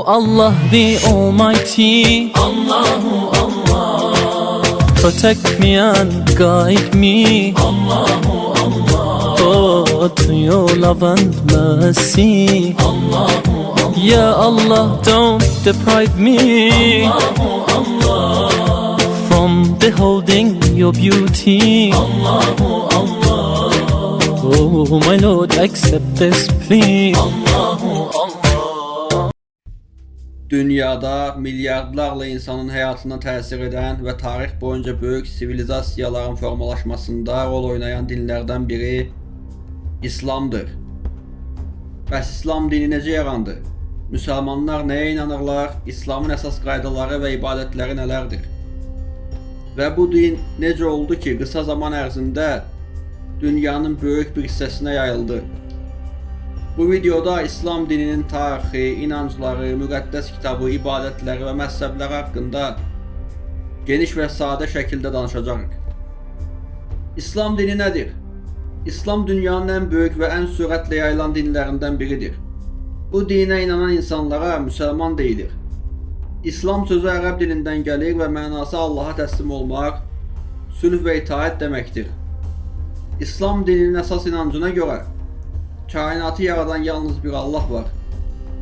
Allah the Almighty, Allahu Allah, protect me and guide me, Allahu Allah, oh, to your love and mercy, Allahu Allah, Ya Allah, don't deprive me, Allahu Allah, from beholding your beauty, Allahu Allah, oh my Lord, accept this plea, Allahu Allah. Dünyada milyardlarla insanın hayatına təsir edən və tarix boyunca böyük sivilizasiyaların formalaşmasında rol oynayan dinlərdən biri İslamdır. Bəs İslam dini necə yarandı? Müsəlmanlar nəyə inanırlar? İslamın əsas qaydaları və ibadətləri nələrdir? Və bu din necə oldu ki, qısa zaman ərzində dünyanın böyük bir hissəsinə yayıldı? Bu videoda İslam dininin tarixi, inancları, müqəddəs kitabı, ibadətləri və məzhəbləri haqqında geniş və sadə şəkildə danışacağıq. İslam dini nədir? İslam dünyanın ən böyük və ən sürətlə yayılan dinlərindən biridir. Bu dinə inanan insanlara müsəlman deyilir. İslam sözü ərəb dilindən gəlir və mənası Allaha təslim olmaq, sülh və itaət deməkdir. İslam dininin əsas inancına görə kainatı yaradan yalnız bir Allah var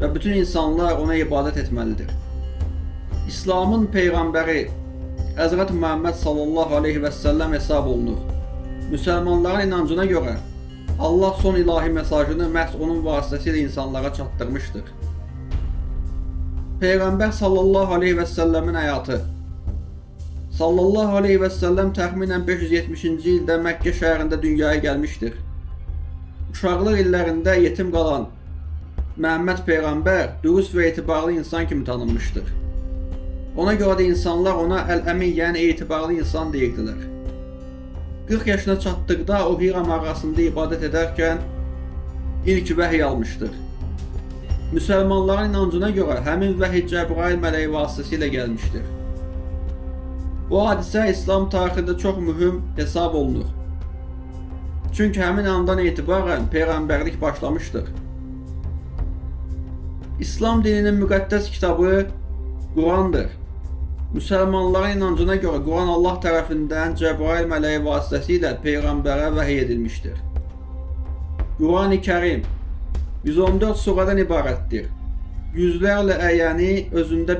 və bütün insanlar ona ibadət etməlidir. İslamın peyğəmbəri Həzrət Muhammed sallallahu aleyhi və səlləm hesab olunur. Müsəlmanların inancına görə Allah son ilahi mesajını məhz onun vasitəsilə insanlara çatdırmışdır. Peyğəmbər sallallahu aleyhi və səlləmin həyatı. Sallallahu aleyhi və səlləm təxminən 570-ci ildə Məkkə şəhərində dünyaya gəlmişdir. Uşaqlıq illərində yetim qalan Məhəmməd Peyğəmbər dürüst və etibarlı insan kimi tanınmışdır. Ona görə də insanlar ona Əl-Əmin, yəni etibarlı insan deyirdilər. 40 yaşına çatdıqda o Hira mağarasında ibadət edərkən ilk vəhiy almışdır. Müsəlmanların inancına görə həmin vəhiy Cəbrail mələyi vasitəsilə gəlmişdir. Bu hadisə İslam tarixində çox mühüm hesab olunur. Çünki həmin andan etibarən peyğəmbərlik başlamışdır. İslam dininin müqəddəs kitabı Qurandır. Müsəlmanların inancına görə Quran Allah tərəfindən Cəbrail mələyi vasitəsilə peyğəmbərə vəhiy edilmişdir. Qurani Kərim 114 surədən ibarətdir. Yüzlərlə ayəni özündə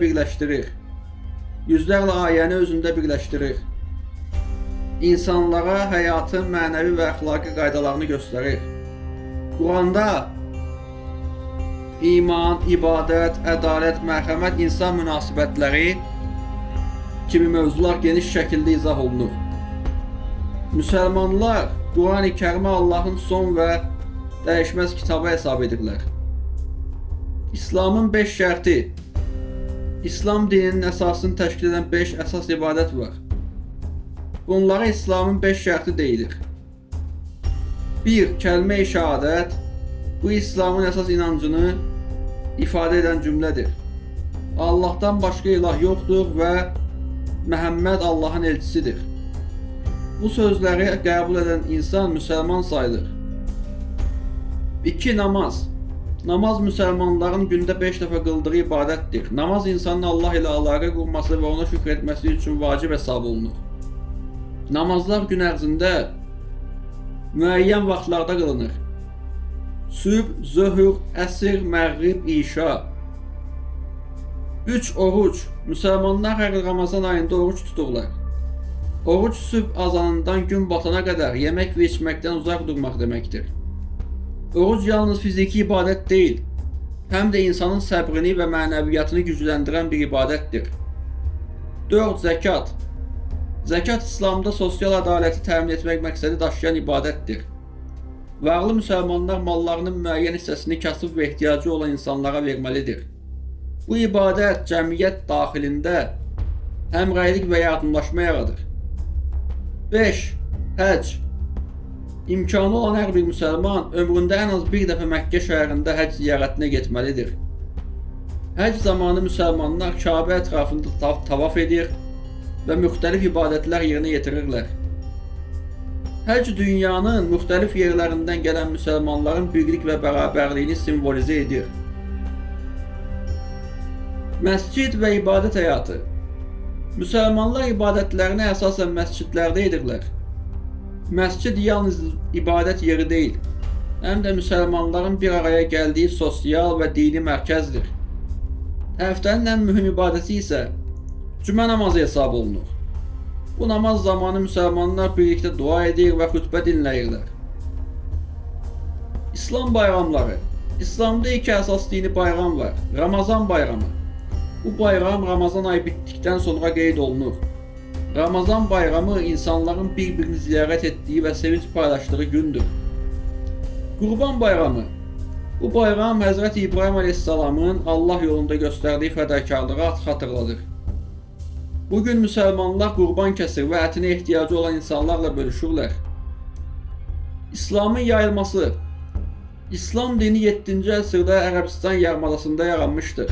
birləşdirir. İnsanlara həyatın mənəvi və əxlaqi qaydalarını göstərir. Quranda iman, ibadət, ədalət, mərhəmət, insan münasibətləri kimi mövzular geniş şəkildə izah olunur. Müsəlmanlar Qurani Kərimi Allahın son və dəyişməz kitabı hesab edirlər. İslamın 5 şərti. İslam dininin əsasını təşkil edən 5 əsas ibadət var. Bunlara İslamın 5 şərti deyilir. 1. Kəlmə-i şəhadət. Bu İslamın əsas inancını ifadə edən cümlədir. Allahdan başqa ilah yoxdur və Məhəmməd Allahın elçisidir. Bu sözləri qəbul edən insan müsəlman sayılır. 2. Namaz. Namaz müsəlmanların gündə 5 dəfə qıldığı ibadətdir. Namaz insanın Allah ilə əlaqə qurması və ona şükür etməsi üçün vacib hesab olunur. Namazlar gün ərzində müəyyən vaxtlarda qılınır. Sübh, zöhr, əsr, məğrib, işa. 3. Oruc. Müsəlmanlar hər Ramazan ayında oruc tuturlar. Oruc sübh azanından gün batana qədər yemək və içməkdən uzaq durmaq deməkdir. Oruc yalnız fiziki ibadət deyil, həm də insanın səbrini və mənəviyyatını gücləndirən bir ibadətdir. 4. Zəkat. Zəkat İslamda sosial ədaləti təmin etmək məqsədi daşıyan ibadətdir. Varlı müsəlmanlar mallarının müəyyən hissəsini kasıb və ehtiyacı olan insanlara verməlidir. Bu ibadət cəmiyyət daxilində həmrəylik və yardımlaşma yaradır. 5. Həcc. İmkanı olan hər bir müsəlman ömründə ən az bir dəfə Məkkə şəhərində həcc ziyarətinə getməlidir. Həcc zamanı müsəlmanlar Kəbə ətrafında tavaf edir və müxtəlif ibadətlər yerinə yetirirlər. Həcc dünyanın müxtəlif yerlərindən gələn müsəlmanların birlik və bərabərliyini simvolizə edir. Məscid və ibadət həyatı. Müsəlmanlar ibadətlərini əsasən məscidlərdə edirlər. Məscid yalnız ibadət yeri deyil, həm də müsəlmanların bir araya gəldiyi sosial və dini mərkəzdir. Həftənin ən mühüm ibadəti isə cümə namazı hesab olunur. Bu namaz zamanı müsəlmanlar birlikdə dua edir və xütbə dinləyirlər. İslam bayramları. İslamda iki əsas dini bayram var. Ramazan bayramı. Bu bayram Ramazan ayı bitdikdən sonra qeyd olunur. Ramazan bayramı insanların bir-birini ziyarət etdiyi və sevinç paylaşdığı gündür. Qurban bayramı. Bu bayram Həzrət İbrahim Aleyhisselamın Allah yolunda göstərdiyi fədakarlığı xatırladır. Bugün müsəlmanlar qurban kəsir və ətinə ehtiyacı olan insanlarla bölüşürlər. İslamın yayılması. İslam dini 7-ci əsrdə Ərəbistan yarımadasında yaranmışdır.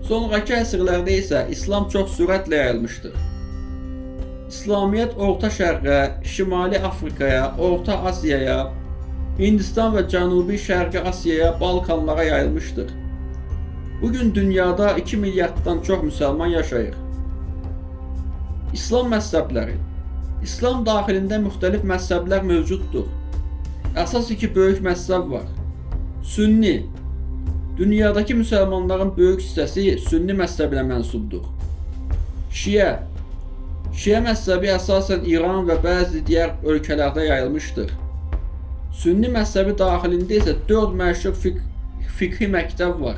Sonraki əsrlərdə isə İslam çox sürətlə yayılmışdır. İslamiyyət Orta Şərqə, Şimali Afrikaya, Orta Asiyaya, Hindistan və Cənubi Şərqi Asiyaya, Balkanlara yayılmışdır. Bugün dünyada 2 milyarddan çox müsəlman yaşayır. İslam məzhəbləri. İslam daxilində müxtəlif məzhəblər mövcuddur. Əsas iki böyük məzhəb var. Sünni. Dünyadakı müsəlmanların böyük hissəsi Sünni məzhəbinə mənsubdur. Şiə. Şiə məzhəbi əsasən İran və bəzi digər ölkələrdə yayılmışdır. Sünni məzhəbi daxilində isə 4 məşhur fiqhi məktəb var.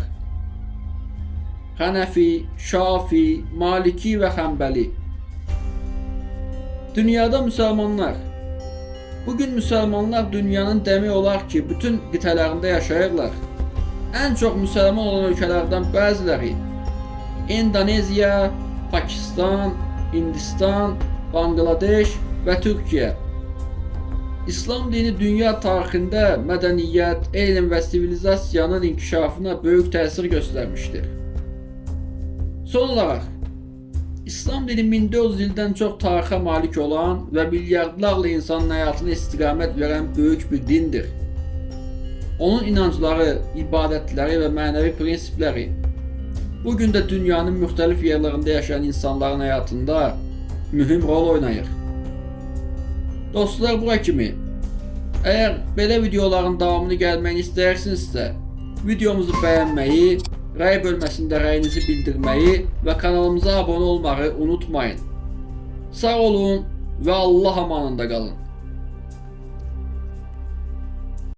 Hənəfi, Şafi, Maliki və Həmbəli. Dünyada müsəlmanlar. Bugün müsəlmanlar dünyanın demək olar ki, bütün qitələrində yaşayırlar. Ən çox müsəlman olan ölkələrdən bəziləri Endoneziya, Pakistan, Hindistan, Bangladeş və Türkiyə. İslam dini dünya tarixində mədəniyyət, elm və sivilizasiyanın inkişafına böyük təsir göstərmişdir. Son olaraq, İslam dini 1400 ildən çox tarixə malik olan və milyardlarla insanın həyatına istiqamət verən böyük bir dindir. Onun inancları, ibadətləri və mənəvi prinsipləri bugün də dünyanın müxtəlif yerlərində yaşayan insanların həyatında mühüm rol oynayır. Dostlar, bura kimi. Əgər belə videoların davamını gəlməyini istəyirsinizsə, videomuzu bəyənməyi, rəy bölməsində rəyinizi bildirməyi və kanalımıza abunə olmağı unutmayın. Sağ olun və Allah amanında qalın.